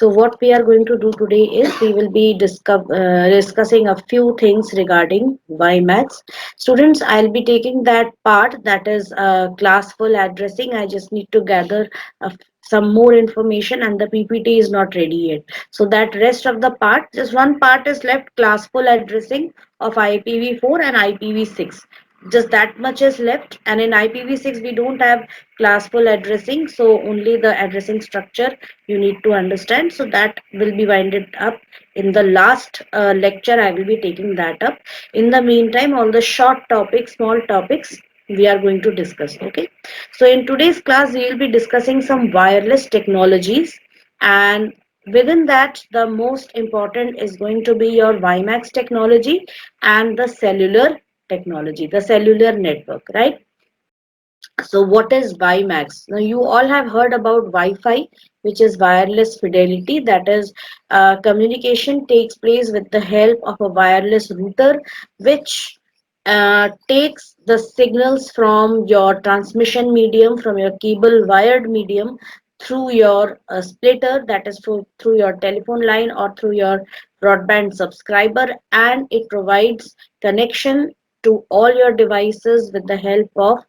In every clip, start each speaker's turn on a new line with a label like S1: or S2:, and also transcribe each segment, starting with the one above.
S1: So what we are going to do today is we will be discussing a few things regarding WiMAX. Students, I'll be taking that part, that is class full addressing. I just need to gather some more information and the PPT is not ready yet. So that rest of the part, just one part is left, class full addressing of IPv4 and IPv6. Just that much is left, and in IPv6 we don't have class full addressing, so only the addressing structure you need to understand. So that will be winded up in the last lecture. I will be taking that up. In the meantime, all the short topics, small topics, we are going to discuss. Okay, so in today's class we will be discussing some wireless technologies, and within that the most important is going to be your WiMAX technology and the cellular technology, the cellular network, right? So what is WiMAX? Now you all have heard about Wi-Fi, which is wireless fidelity. That is, communication takes place with the help of a wireless router, which takes the signals from your transmission medium, from your cable wired medium, through your splitter, that is through your telephone line or through your broadband subscriber, and it provides connection to all your devices with the help of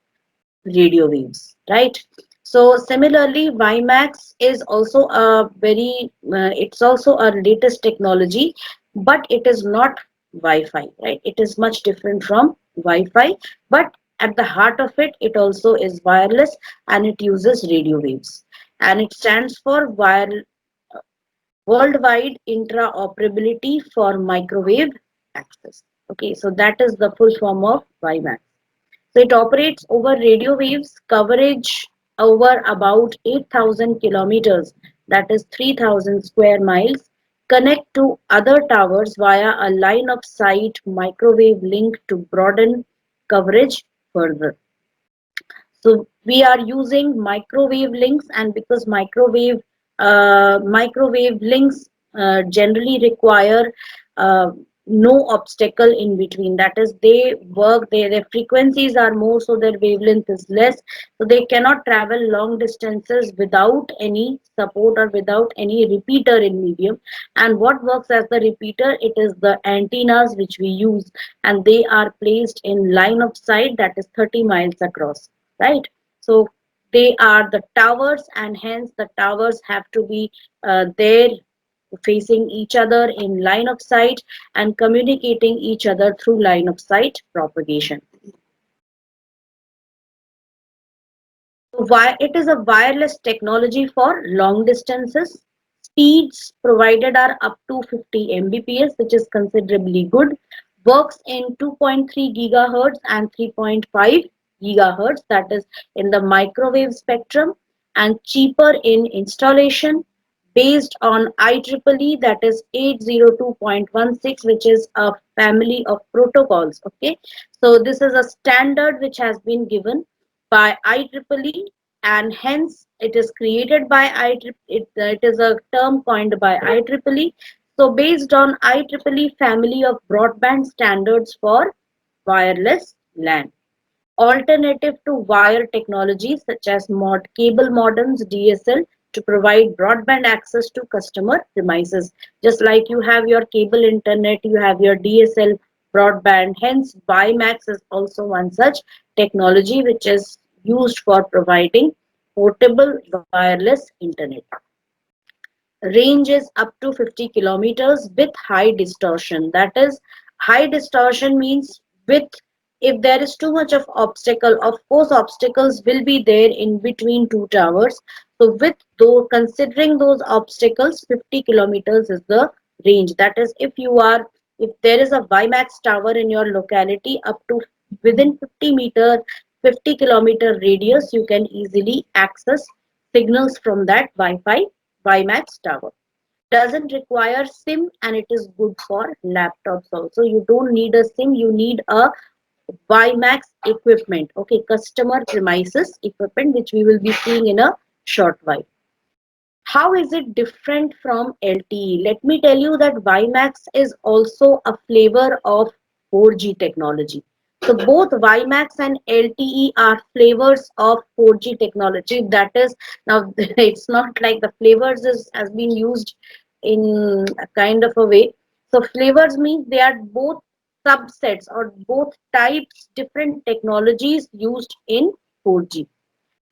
S1: radio waves, right? So similarly, WiMAX is also a it's also a latest technology, but it is not Wi-Fi, right? It is much different from Wi-Fi, but at the heart of it, it also is wireless and it uses radio waves. And it stands for Worldwide Interoperability for Microwave Access. Okay, so that is the full form of WiMAX. So it operates over radio waves, coverage over about 8,000 kilometers, that is 3,000 square miles, connect to other towers via a line of sight microwave link to broaden coverage further. So we are using microwave links, and because microwave links generally require no obstacle in between. That is, they work, their frequencies are more, so their wavelength is less. So they cannot travel long distances without any support or without any repeater in medium. And what works as the repeater? It is the antennas which we use, and they are placed in line of sight, that is 30 miles across, right? So they are the towers, and hence the towers have to be there facing each other in line of sight and communicating each other through line of sight propagation. Why it is a wireless technology for long distances. Speeds provided are up to 50 Mbps, which is considerably good. Works in 2.3 gigahertz and 3.5 gigahertz, that is in the microwave spectrum, and cheaper in installation, based on IEEE, that is 802.16, which is a family of protocols. Okay, so this is a standard which has been given by IEEE, and hence it is created by IEEE. It is a term coined by IEEE. So based on IEEE family of broadband standards for wireless LAN. Alternative to wire technologies such as cable modems, DSL, to provide broadband access to customer premises. Just like you have your cable internet, you have your DSL broadband. Hence, WiMAX is also one such technology which is used for providing portable wireless internet. Range is up to 50 kilometers with high distortion. That is, high distortion means with, if there is too much of obstacle, of course obstacles will be there in between two towers. So with though considering those obstacles, 50 kilometers is the range. That is, if there is a WiMAX tower in your locality, up to within 50 kilometer radius, you can easily access signals from that Wi-Fi WiMAX tower. Doesn't require SIM, and it is good for laptops also. You don't need a SIM, you need a WiMAX equipment. Okay, customer premises equipment, which we will be seeing in a short while. How is it different from LTE? Let me tell you that WiMAX is also a flavor of 4G technology. So both WiMAX and LTE are flavors of 4G technology. That is, now it's not like the flavors is has been used in a kind of a way. So flavors means they are both subsets or both types, different technologies used in 4G.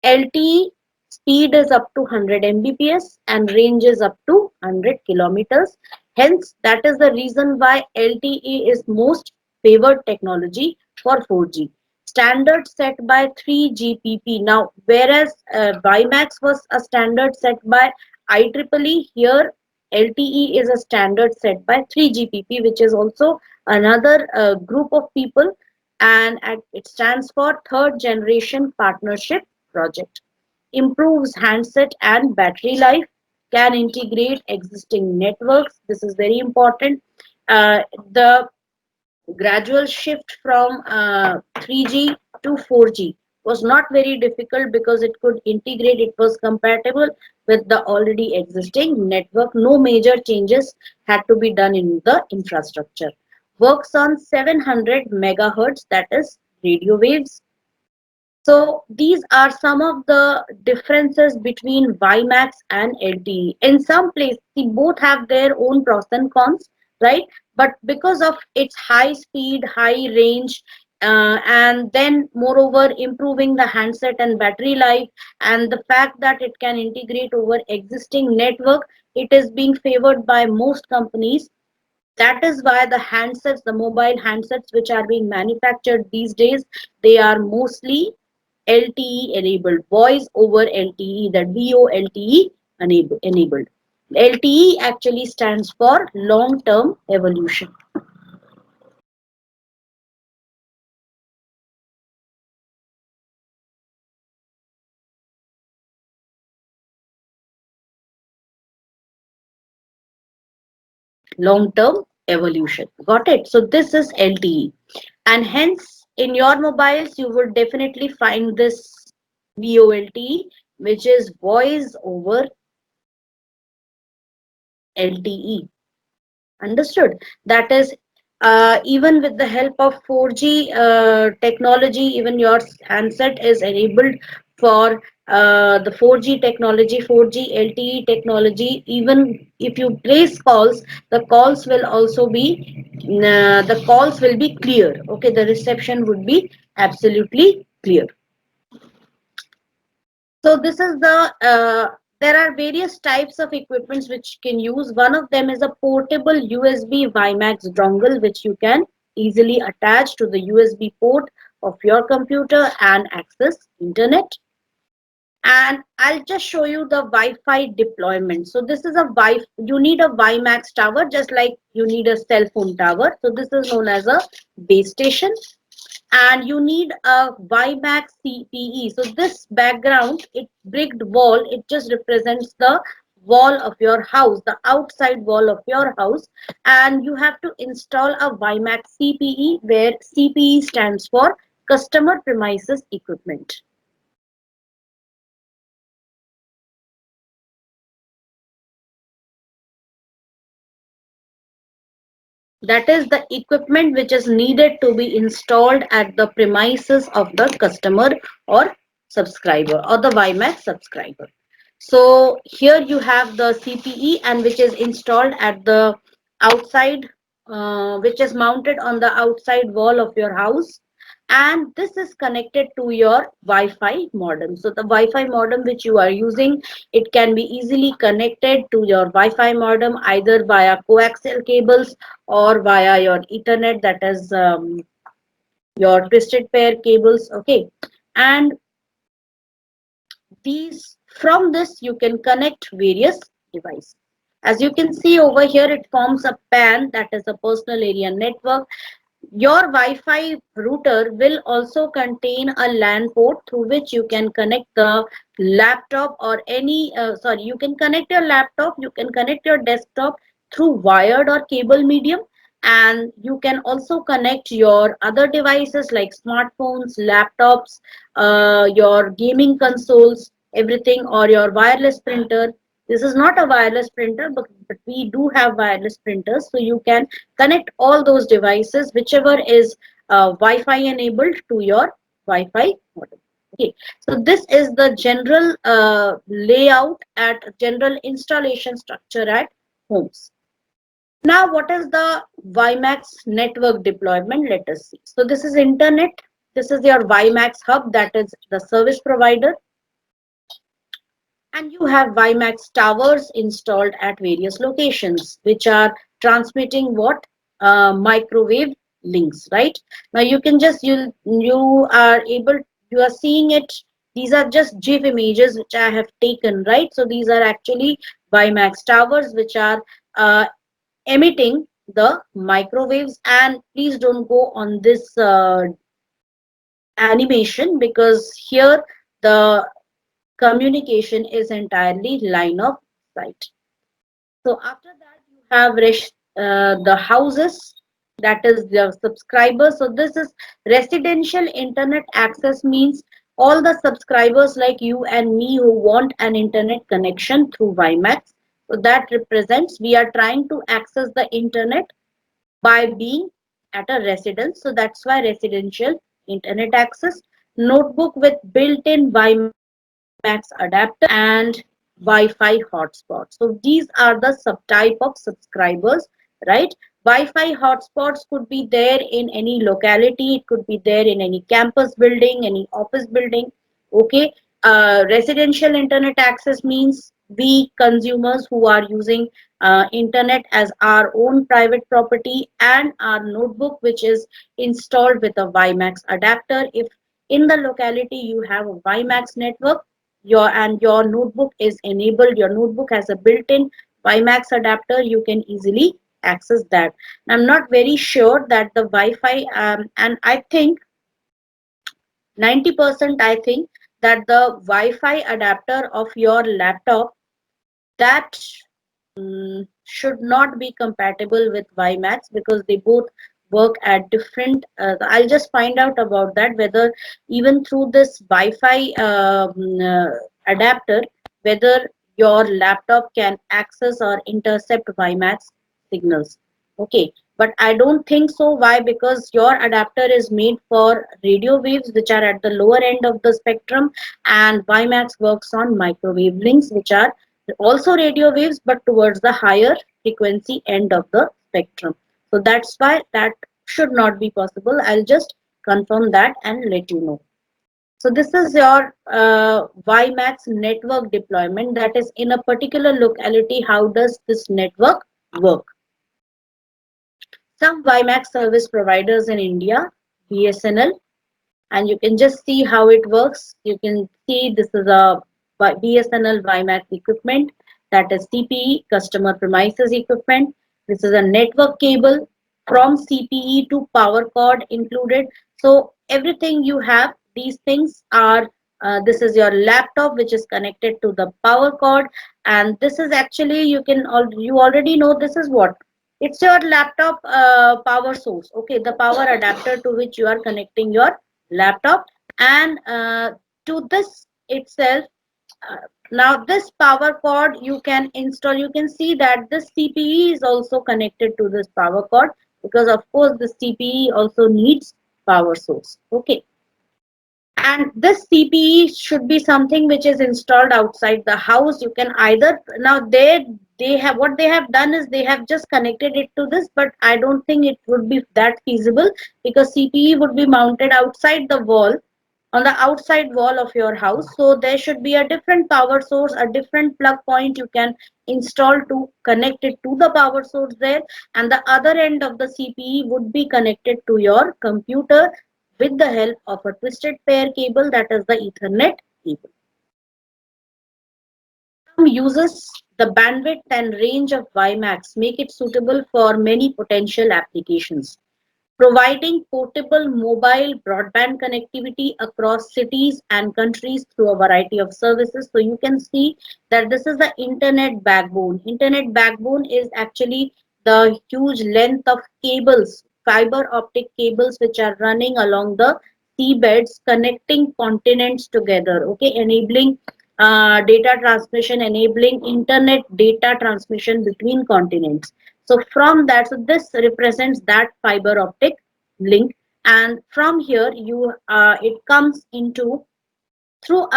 S1: LTE speed is up to 100 Mbps and range is up to 100 kilometers. Hence, that is the reason why LTE is most favored technology for 4G. Standard set by 3GPP. Now, whereas WiMAX was a standard set by IEEE, here LTE is a standard set by 3GPP, which is also another group of people, and it stands for Third Generation Partnership Project. Improves handset and battery life, can integrate existing networks. This is very important. The gradual shift from 3G to 4G was not very difficult because it could integrate, it was compatible with the already existing network. No major changes had to be done in the infrastructure. Works on 700 megahertz, that is radio waves. So these are some of the differences between WiMAX and LTE. In some places, they both have their own pros and cons, right? But because of its high speed, high range, and then moreover improving the handset and battery life, and the fact that it can integrate over existing network, it is being favored by most companies. That is why the handsets, the mobile handsets which are being manufactured these days, they are mostly LTE enabled, voice over LTE, that VoLTE enabled. LTE actually stands for long term evolution. Long term evolution. Got it? So this is LTE. And hence in your mobiles you would definitely find this VoLTE, which is voice over LTE. Understood. That is, even with the help of 4G technology, even your handset is enabled for the 4G technology, 4G LTE technology. Even if you place calls, the calls will also be the calls will be clear. Okay, the reception would be absolutely clear. So this is the there are various types of equipments which you can use. One of them is a portable USB WiMAX dongle, which you can easily attach to the USB port of your computer and access internet. And I'll just show you the Wi-Fi deployment. So this is a you need a WiMAX tower just like you need a cell phone tower. So this is known as a base station, and you need a WiMAX CPE. So this background, it bricked wall, it just represents the wall of your house, the outside wall of your house, and you have to install a WiMAX CPE, where CPE stands for customer premises equipment. That is the equipment which is needed to be installed at the premises of the customer or subscriber or the WiMAX subscriber. So here you have the CPE, and which is installed at the outside, which is mounted on the outside wall of your house, and this is connected to your Wi-Fi modem. So the Wi-Fi modem which you are using, it can be easily connected to your Wi-Fi modem either via coaxial cables or via your Ethernet, that is your twisted pair cables. Okay, and these from this you can connect various devices. As you can see over here, it forms a PAN, that is a personal area network. Your Wi-Fi router will also contain a LAN port through which you can connect the laptop or any, sorry, you can connect your laptop, you can connect your desktop through wired or cable medium, and you can also connect your other devices like smartphones, laptops, your gaming consoles, everything, or your wireless printer. This is not a wireless printer, but we do have wireless printers, so you can connect all those devices, whichever is Wi-Fi enabled to your Wi-Fi modem. Okay, so this is the general layout at general installation structure at homes. Now, what is the WiMAX network deployment? Let us see. So this is internet. This is your WiMAX hub, that is the service provider. And you have WiMAX towers installed at various locations, which are transmitting what? Microwave links, right? Now you can just, you are able, you are seeing it. These are just GIF images which I have taken, right? So these are actually WiMAX towers which are emitting the microwaves. And please don't go on this animation, because here the communication is entirely line of sight. So after that you have the houses, that is the subscribers. So this is residential internet access, means all the subscribers like you and me who want an internet connection through WiMAX. So that represents we are trying to access the internet by being at a residence. So that's why residential internet access. Notebook with built-in WiMAX adapter and Wi-Fi hotspot. So these are the subtype of subscribers, right? Wi-Fi hotspots could be there in any locality. It could be there in any campus building, any office building. Okay. Residential internet access means we consumers who are using internet as our own private property, and our notebook which is installed with a WiMAX adapter. If in the locality you have a WiMAX network, your notebook is enabled, your notebook has a built-in WiMAX adapter, you can easily access that. I'm not very sure that the Wi-Fi and I think 90% I think that the Wi-Fi adapter of your laptop, that should not be compatible with WiMAX, because they both work at different. I'll just find out about that, whether even through this Wi-Fi adapter, whether your laptop can access or intercept WiMAX signals. Okay, but I don't think so. Why? Because your adapter is made for radio waves, which are at the lower end of the spectrum, and WiMAX works on microwave links, which are also radio waves but towards the higher frequency end of the spectrum. So that's why that should not be possible. I'll just confirm that and let you know. So this is your WiMAX network deployment, that is in a particular locality. How does this network work? Some WiMAX service providers in India, BSNL, and you can just see how it works. You can see this is a BSNL WiMAX equipment, that is CPE, customer premises equipment. This is a network cable from CPE to power cord included. So everything you have, these things are, this is your laptop which is connected to the power cord, and this is actually, you already know this is what, it's your laptop power source. Okay, the power adapter to which you are connecting your laptop, and to this itself, uh, now this power cord you can install. You can see that this CPE is also connected to this power cord, because of course this CPE also needs power source. Okay, and this CPE should be something which is installed outside the house. You can either, now they have, what they have done is they have just connected it to this, but I don't think it would be that feasible, because CPE would be mounted outside the wall, on the outside wall of your house. So there should be a different power source, a different plug point you can install to connect it to the power source there, and the other end of the CPE would be connected to your computer with the help of a twisted pair cable, that is the Ethernet cable. Some uses, the bandwidth and range of WiMAX make it suitable for many potential applications, providing portable mobile broadband connectivity across cities and countries through a variety of services. So you can see that this is the internet backbone. Internet backbone is actually the huge length of cables, fiber optic cables, which are running along the seabeds, connecting continents together. Okay, enabling data transmission, enabling internet data transmission between continents. So from that, so this represents that fiber optic link. and from here you it comes into through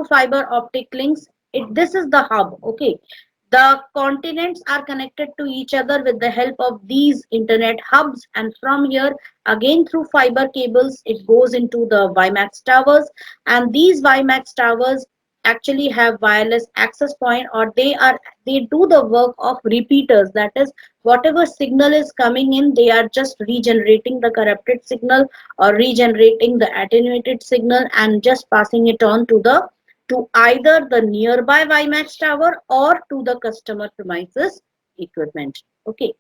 S1: fiber optic links. This is the hub. Okay, the continents are connected to each other with the help of these internet hubs, and from here again through fiber cables it goes into the WiMAX towers, and these WiMAX towers actually have wireless access point, or they do the work of repeaters. That is, whatever signal is coming in, they are just regenerating the corrupted signal or regenerating the attenuated signal and just passing it on to either the nearby WiMAX tower or to the customer premises equipment. Okay.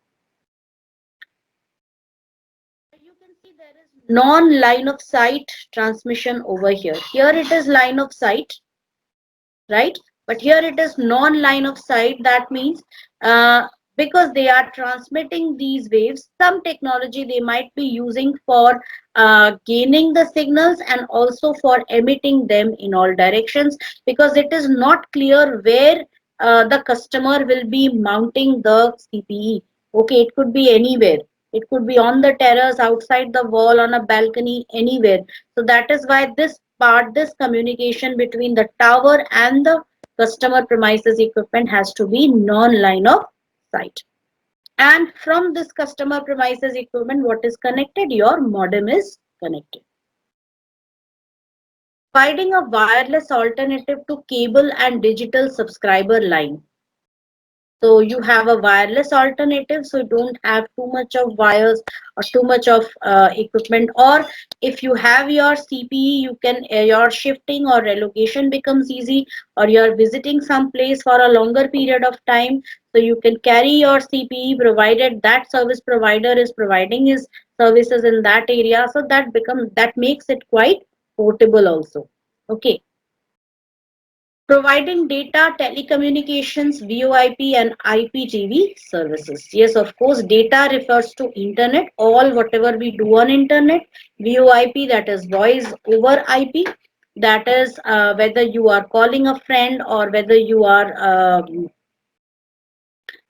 S1: You can see there is non-line of sight transmission over here. Here it is line of sight, right? But here it is non-line of sight. That means because they are transmitting these waves, some technology they might be using for gaining the signals and also for emitting them in all directions, because it is not clear where the customer will be mounting the CPE. Okay, it could be anywhere. It could be on the terrace, outside the wall, on a balcony, anywhere. So that is why this communication between the tower and the customer premises equipment has to be non-line of sight. And from this customer premises equipment, what is connected? Your modem is connected. Providing a wireless alternative to cable and digital subscriber line. So you have a wireless alternative, so you don't have too much of wires or too much of equipment. Or if you have your CPE, you can your shifting or relocation becomes easy, or you're visiting some place for a longer period of time, so you can carry your CPE provided that service provider is providing his services in that area. So that makes it quite portable also. Okay. Providing data, telecommunications, VoIP and IPTV services. Yes, of course, data refers to internet, all whatever we do on internet. VoIP, that is voice over IP, that is whether you are calling a friend or whether you are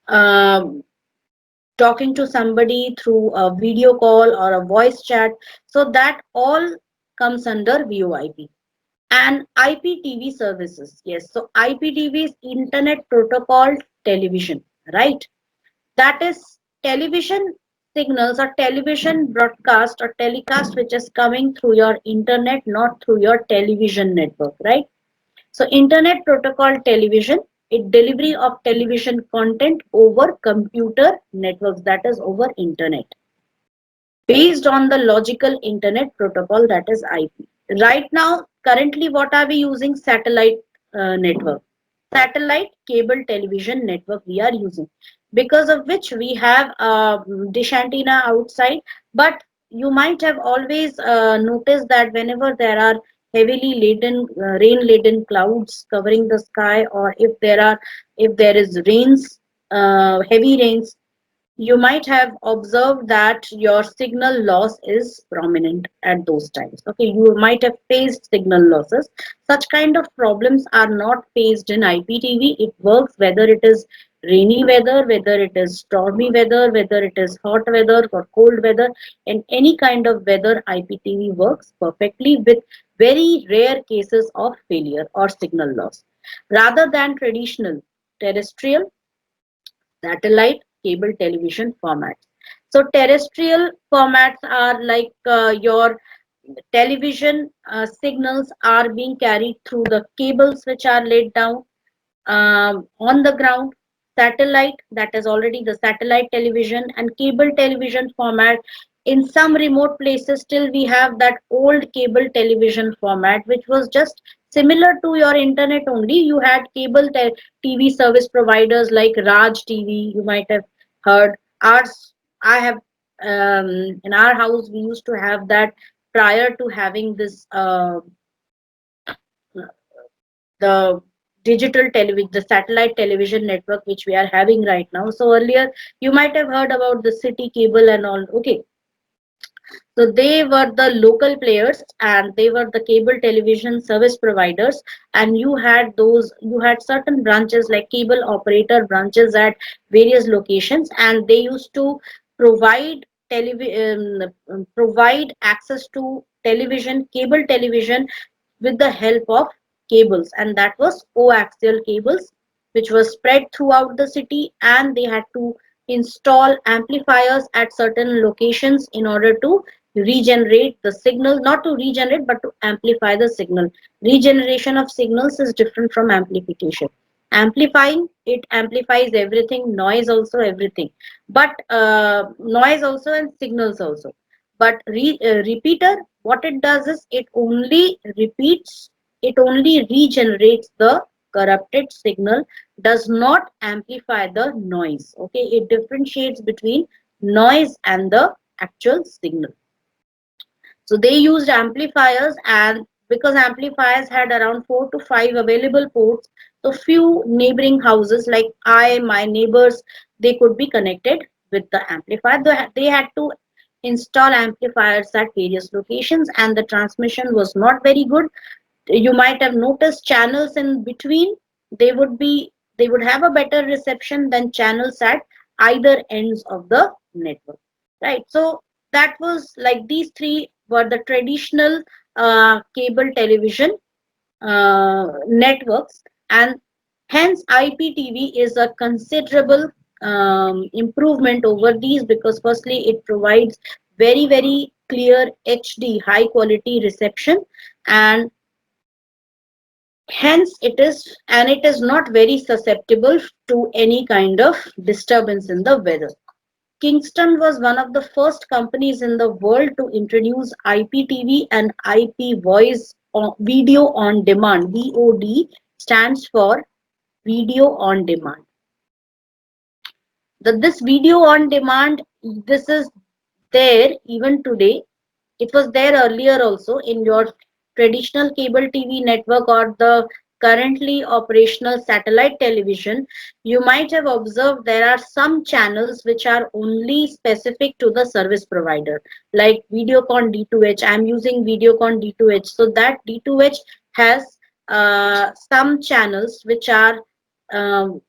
S1: um talking to somebody through a video call or a voice chat. So that all comes under VoIP. And IPTV services. Yes, so IPTV is Internet Protocol Television, right? That is television signals or television broadcast or telecast which is coming through your internet, not through your television network, right? So Internet Protocol Television, it delivery of television content over computer networks, that is over internet, based on the logical internet protocol, that is IP. Right now, currently, what are we using? Satellite network, satellite cable television network we are using, because of which we have dish antenna outside. But you might have always noticed that whenever there are heavily laden rain laden clouds covering the sky, or if there is rains, heavy rains, you might have observed that your signal loss is prominent at those times. Okay, you might have faced signal losses. Such kind of problems are not faced in IPTV. It works whether it is rainy weather, whether it is stormy weather, whether it is hot weather or cold weather. In any kind of weather, IPTV works perfectly with very rare cases of failure or signal loss. Rather than traditional terrestrial, satellite, cable television formats. So terrestrial formats are like your television signals are being carried through the cables which are laid down on the ground. Satellite, that is already the satellite television, and cable television format. In some remote places, still we have that old cable television format, which was just similar to your internet only. You had TV service providers like Raj TV. You might have heard. Ours, I have in our house we used to have that prior to having this the digital television, the satellite television network which we are having right now. So earlier you might have heard about the city cable and all. Okay, so they were the local players and they were the cable television service providers, and you had certain branches like cable operator branches at various locations, and they used to provide provide access to television, cable television, with the help of cables, and that was coaxial cables, which was spread throughout the city, and they had to install amplifiers at certain locations in order to regenerate the signal, not to regenerate but to amplify the signal. Regeneration of signals is different from amplification. Amplifying, it amplifies everything, noise also, everything, but noise also and signals also. But repeater, what it does is it only repeats, it only regenerates the corrupted signal, does not amplify the noise. Okay, it differentiates between noise and the actual signal. So they used amplifiers, and because amplifiers had around 4 to 5 available ports, so few neighboring houses like my neighbors, they could be connected with the amplifier. They had to install amplifiers at various locations, and the transmission was not very good. You might have noticed channels in between, they would be, they would have a better reception than channels at either ends of the network, right? So that was like, these three were the traditional cable television networks, and hence IPTV is a considerable improvement over these, because firstly it provides very clear HD high quality reception, and hence it is not very susceptible to any kind of disturbance in the weather. Kingston was one of the first companies in the world to introduce IPTV and IP voice video on demand. VOD stands for video on demand. This video on demand, this is there even today. It was there earlier also in your traditional cable TV network or the currently operational satellite television. You might have observed there are some channels which are only specific to the service provider, like Videocon D2H. I'm using Videocon D2H. So that D2H has some channels which are um,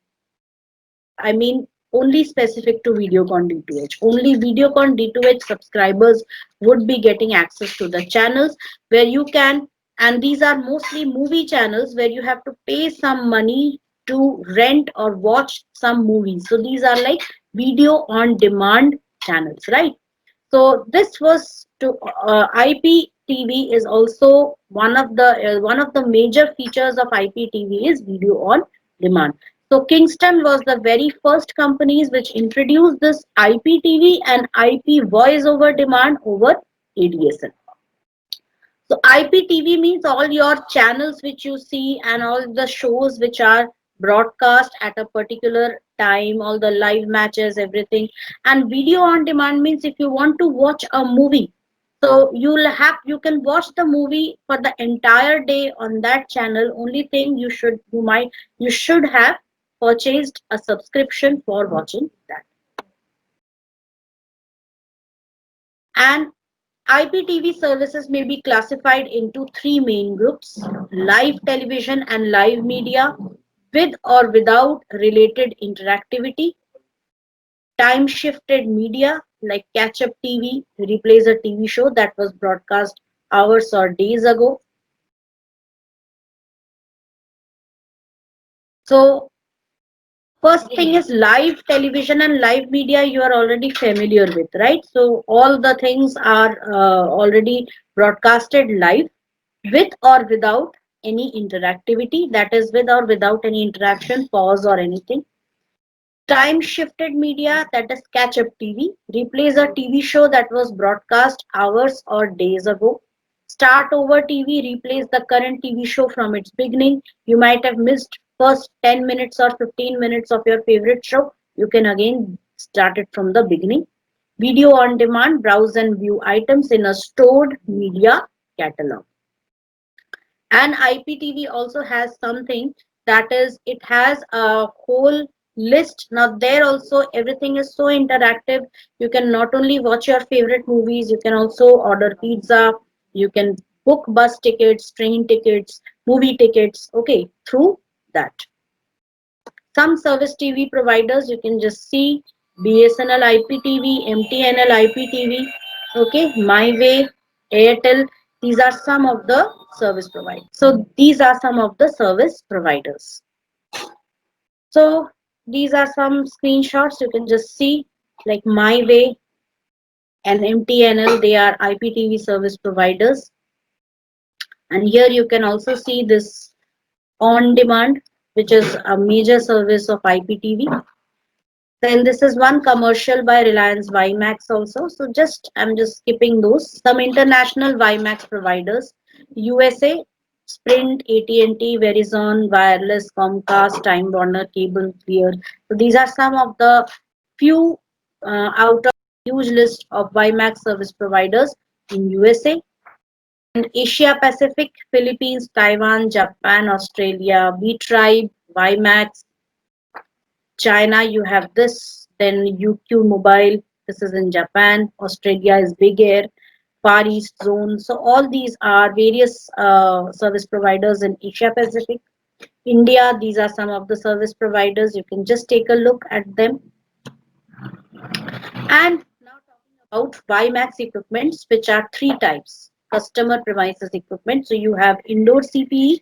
S1: I mean, only specific to Videocon D2H. Only Videocon D2H subscribers would be getting access to the channels where you can, and these are mostly movie channels where you have to pay some money to rent or watch some movies. So these are like video on demand channels, right? So this was to IPTV is also one of the major features of IPTV is video on demand. So Kingston was the very first companies which introduced this IPTV and IP voice over demand over ADSL. So IPTV means all your channels which you see and all the shows which are broadcast at a particular time, all the live matches, everything. And video on demand means if you want to watch a movie, so you can watch the movie for the entire day on that channel. Only thing you should have purchased a subscription for watching that. And IPTV services may be classified into three main groups: live television and live media with or without related interactivity, time shifted media like catch up TV replays a TV show that was broadcast hours or days ago. So first thing is live television and live media, you are already familiar with, right? So all the things are already broadcasted live with or without any interactivity, that is with or without any interaction, pause or anything. Time shifted media, that is catch up TV, replays a TV show that was broadcast hours or days ago. Start over TV replays the current TV show from its beginning. You might have missed first 10 minutes or 15 minutes of your favorite show. You can again start it from the beginning. Video on demand, browse and view items in a stored media catalog. And IPTV also has something, that is it has a whole list. Now there also everything is so interactive. You can not only watch your favorite movies, you can also order pizza, you can book bus tickets, train tickets, movie tickets, okay, through that. Some service TV providers, you can just see BSNL IPTV, MTNL IPTV, okay, MyWay, Airtel. These are some of the service providers. So these are some of the service providers. So these are some screenshots you can just see, like MyWay and MTNL. They are IPTV service providers. And here you can also see this on demand, which is a major service of IPTV. Then this is one commercial by Reliance WiMAX also. So I'm just skipping those. Some international WiMAX providers: USA, Sprint, AT&T, Verizon, Wireless, Comcast, Time Warner, Cable, Clear. So these are some of the few out of huge list of WiMAX service providers in USA. And Asia Pacific, Philippines, Taiwan, Japan, Australia, B-Tribe, WiMAX. China, you have this, then UQ Mobile, this is in Japan, Australia is Big Air, Far East Zone. So all these are various service providers in Asia Pacific. India, these are some of the service providers. You can just take a look at them. And now talking about WiMAX equipments, which are three types. Customer premises equipment. So you have indoor CPE,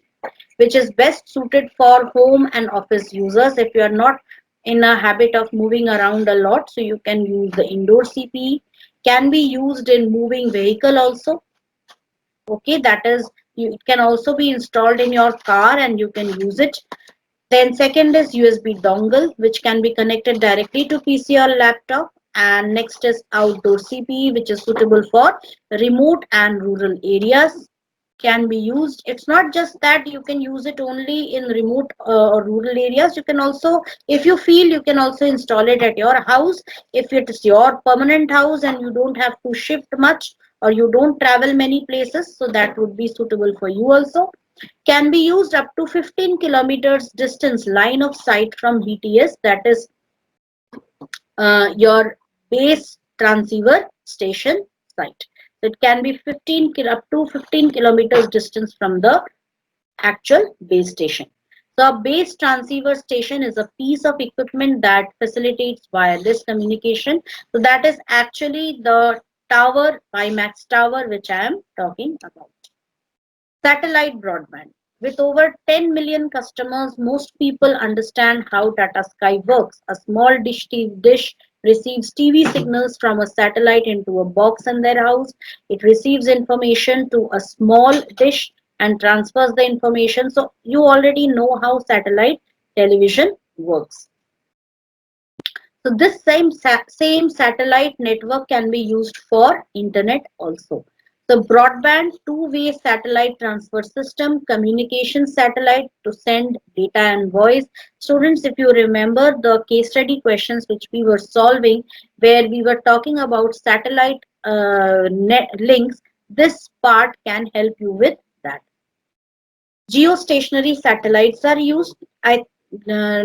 S1: which is best suited for home and office users. If you are not in a habit of moving around a lot, so you can use the indoor CPE. Can be used in moving vehicle also. Okay, that is, it can also be installed in your car and you can use it. Then second is USB dongle, which can be connected directly to PC or laptop. And next is outdoor CPE, which is suitable for remote and rural areas. Can be used. It's not just that you can use it only in remote or rural areas. You can also, if you feel, you can also install it at your house. If it is your permanent house and you don't have to shift much or you don't travel many places, so that would be suitable for you also. Can be used up to 15 kilometers distance line of sight from BTS, that is your base transceiver station site. So it can be up to 15 kilometers distance from the actual base station. So a base transceiver station is a piece of equipment that facilitates wireless communication. So that is actually the tower, WiMAX tower, which I am talking about. Satellite broadband. With over 10 million customers, most people understand how Tata Sky works. A small dish receives TV signals from a satellite into a box in their house. It receives information to a small dish and transfers the information. So you already know how satellite television works. So this same satellite network can be used for internet also. So broadband two-way satellite transfer system, communication satellite to send data and voice. Students, if you remember the case study questions which we were solving, where we were talking about satellite net links, this part can help you with that. Geostationary satellites are used. Uh,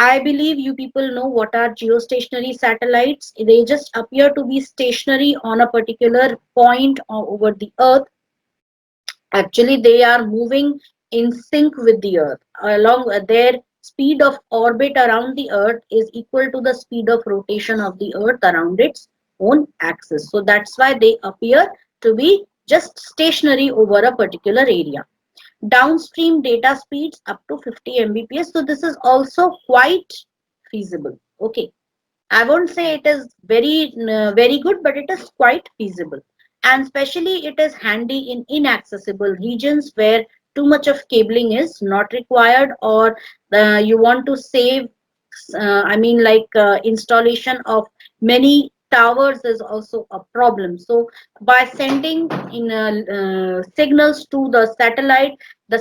S1: I believe you people know what are geostationary satellites. They just appear to be stationary on a particular point over the earth. Actually, they are moving in sync with the earth. Along their speed of orbit around the earth is equal to the speed of rotation of the earth around its own axis. So that's why they appear to be just stationary over a particular area. Downstream data speeds up to 50 Mbps. So this is also quite feasible. Okay. I won't say it is very good, but it is quite feasible. And especially it is handy in inaccessible regions where too much of cabling is not required, or you want to save, installation of many towers is also a problem. So by sending in signals to the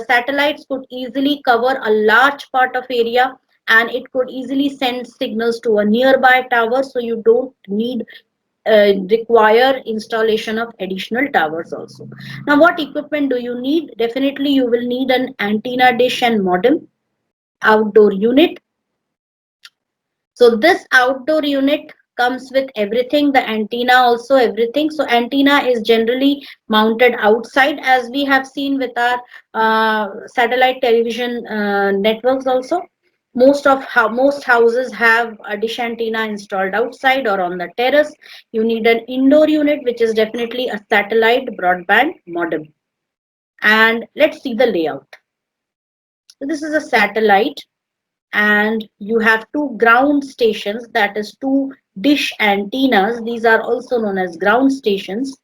S1: satellites could easily cover a large part of area, and it could easily send signals to a nearby tower, so you don't need require installation of additional towers also. Now what equipment do you need? Definitely you will need an antenna dish and modem, outdoor unit. So this outdoor unit comes with everything, the antenna also, everything. So antenna is generally mounted outside, as we have seen with our satellite television networks also. Most houses have a dish antenna installed outside or on the terrace. You need an indoor unit, which is definitely a satellite broadband modem. And let's see the layout. So this is a satellite, and you have two ground stations, that is two dish antennas. These are also known as ground stations.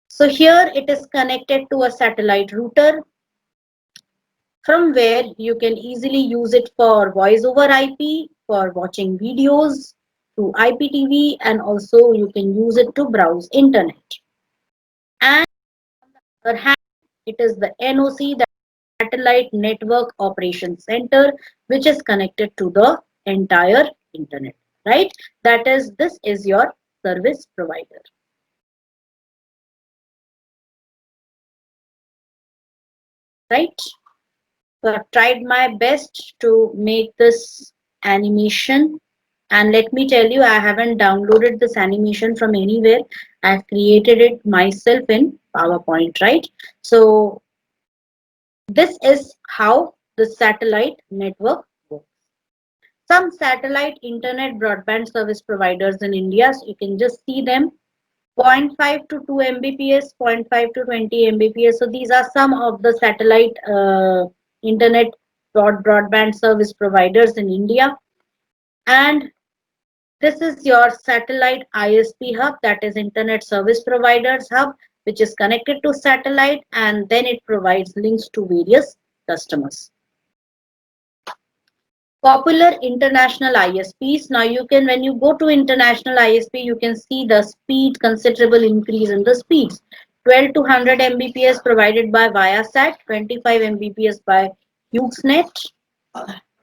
S1: So here it is connected to a satellite router, from where you can easily use it for voice over IP, for watching videos through IPTV, and also you can use it to browse internet. And on the other hand, it is the NOC, the Satellite Network Operations Center, which is connected to the entire internet, right? That is, this is your service provider, right? So I've tried my best to make this animation, and let me tell you, I haven't downloaded this animation from anywhere. I've created it myself in PowerPoint, right? So this is how the satellite network works. Some satellite internet broadband service providers in India, so you can just see them, zero point 0.5 to 2 Mbps, zero point 0.5 to 20 Mbps. So these are some of the satellite internet broadband service providers in India. And this is your satellite ISP hub, that is Internet Service Providers Hub, which is connected to satellite, and then it provides links to various customers. Popular international ISPs. Now you can, when you go to international ISP, you can see the speed, considerable increase in the speeds. 12 to 100 Mbps provided by Viasat, 25 Mbps by HughesNet.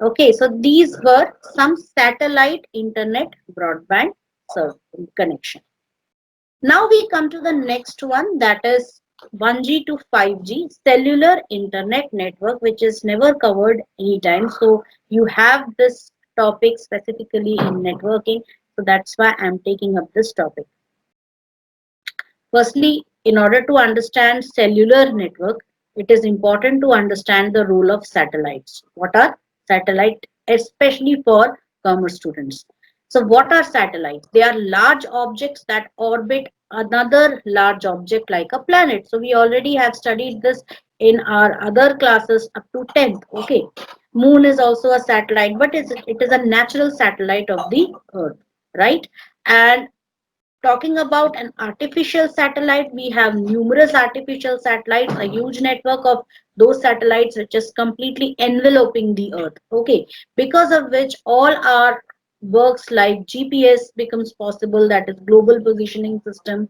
S1: Okay, so these were some satellite internet broadband connection. Now we come to the next one, that is 1G to 5G cellular internet network, which is never covered anytime. So you have this topic specifically in networking. So that's why I'm taking up this topic. Firstly, in order to understand cellular network, it is important to understand the role of satellites. What are satellites, especially for commerce students? So what are satellites? They are large objects that orbit another large object like a planet. So we already have studied this in our other classes up to 10th. Okay. Moon is also a satellite, but it is a natural satellite of the Earth, right? And talking about an artificial satellite, we have numerous artificial satellites, a huge network of those satellites which is completely enveloping the Earth. Okay, because of which all our works like GPS becomes possible, that is Global Positioning System,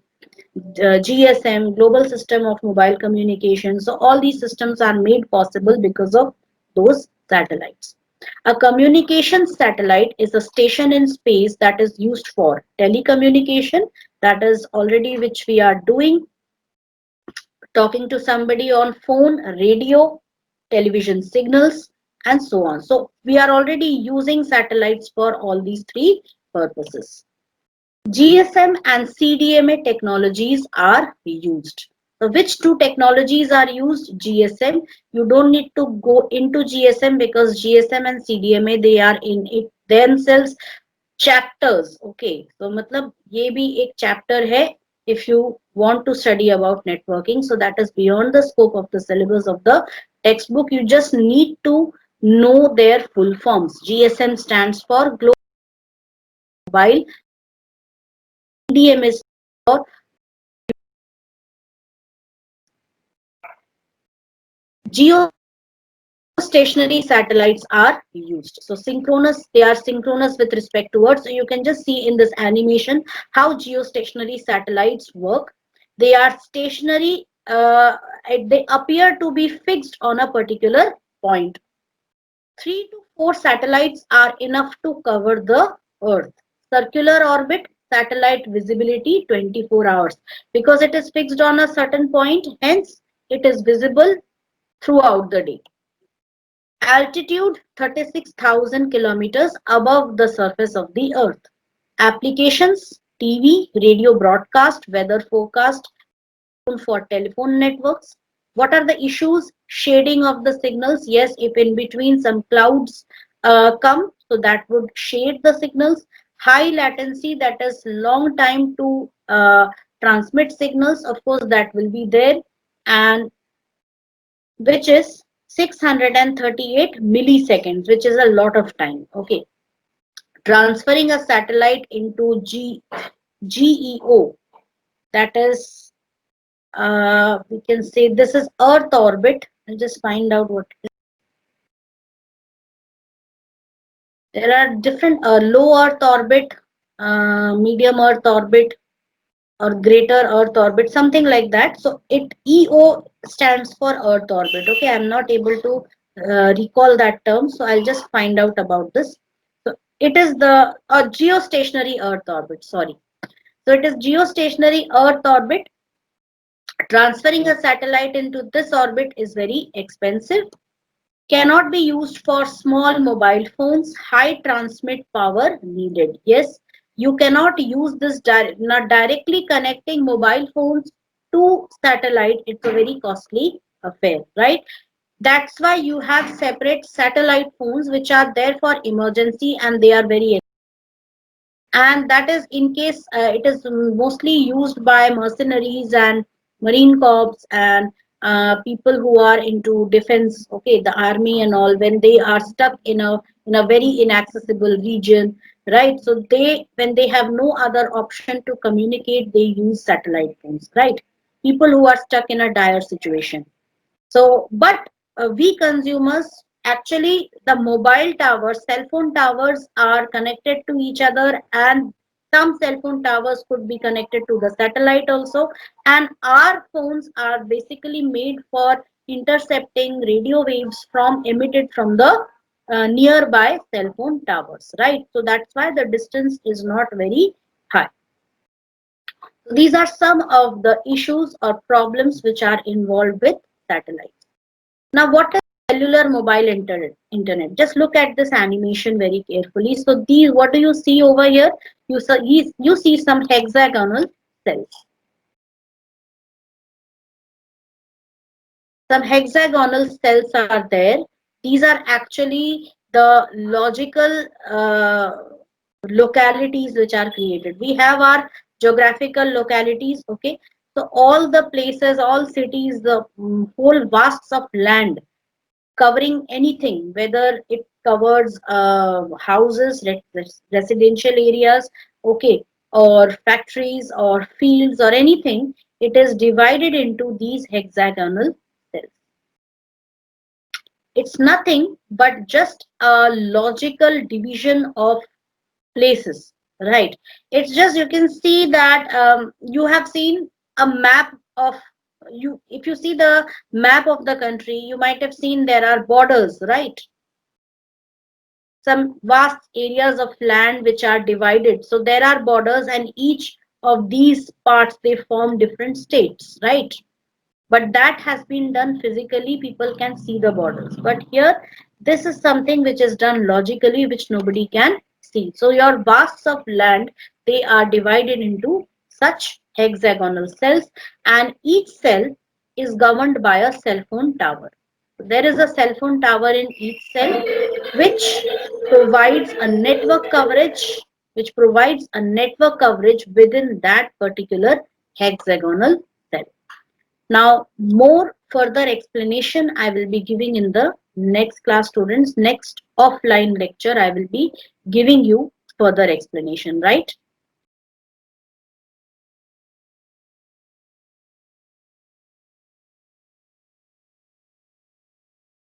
S1: GSM, Global System of Mobile Communication. So all these systems are made possible because of those satellites. A communication satellite is a station in space that is used for telecommunication, that is already which we are doing, talking to somebody on phone, radio, television signals, and so on. So we are already using satellites for all these three purposes. GSM and CDMA technologies are used. So which two technologies are used? GSM. You don't need to go into GSM because GSM and CDMA, they are in it themselves chapters. Okay. So मतलब ये भी एक chapter है if you want to study about networking. So that is beyond the scope of the syllabus of the textbook. You just need to know their full forms. GSM stands for Global Mobile. CDMA is for geostationary satellites are used. So synchronous, they are synchronous with respect to Earth. So you can just see in this animation how geostationary satellites work. They are stationary, they appear to be fixed on a particular point. 3 to 4 satellites are enough to cover the Earth. Circular orbit, satellite visibility 24 hours. Because it is fixed on a certain point, hence it is visible throughout the day. Altitude 36,000 kilometers above the surface of the Earth. Applications: TV, radio broadcast, weather forecast, for telephone networks. What are the issues? Shading of the signals. Yes, if in between some clouds come, so that would shade the signals. High latency, that is long time to transmit signals, of course that will be there, and which is 638 milliseconds, which is a lot of time. Okay, transferring a satellite into GEO, that is we can say this is Earth orbit. I'll just find out what there are different low Earth orbit, medium Earth orbit, or greater Earth orbit, something like that. So it EO stands for Earth orbit. Okay, I'm not able to recall that term, so I'll just find out about this. So it is the geostationary Earth orbit. Sorry. So it is geostationary Earth orbit. Transferring a satellite into this orbit is very expensive. Cannot be used for small mobile phones. High transmit power needed. Yes, you cannot use this not directly connecting mobile phones to satellite. It's a very costly affair, right? That's why you have separate satellite phones which are there for emergency, and they are very, and that is in case it is mostly used by mercenaries and marine corps and people who are into defense, okay, the army and all, when they are stuck in a very inaccessible region, right? So they, when they have no other option to communicate, they use satellite phones, right? People who are stuck in a dire situation. So, but we consumers, actually the mobile towers, cell phone towers are connected to each other, and some cell phone towers could be connected to the satellite also. And our phones are basically made for intercepting radio waves from emitted from the nearby cell phone towers, right? So that's why the distance is not very high. So these are some of the issues or problems which are involved with satellites. Now, what is cellular mobile internet? Just look at this animation very carefully. So these, what do you see over here? You see some hexagonal cells. Some hexagonal cells are there. These are actually the logical localities which are created. We have our geographical localities. Okay, so all the places, all cities, the whole vasts of land covering anything, whether it covers houses, residential areas, okay, or factories or fields or anything, it is divided into these hexagonal cells. It's nothing but just a logical division of places, right? It's just, you can see that you have seen a map of, you if you see the map of the country, you might have seen there are borders, right? Some vast areas of land which are divided, so there are borders, and each of these parts, they form different states, right? But that has been done physically, people can see the borders. But here, this is something which is done logically, which nobody can see. So your vasts of land, they are divided into such hexagonal cells, and each cell is governed by a cell phone tower. There is a cell phone tower in each cell, which provides a network coverage, within that particular hexagonal cell. Now, more further explanation I will be giving in the next class, students. Next offline lecture, I will be giving you further explanation, right?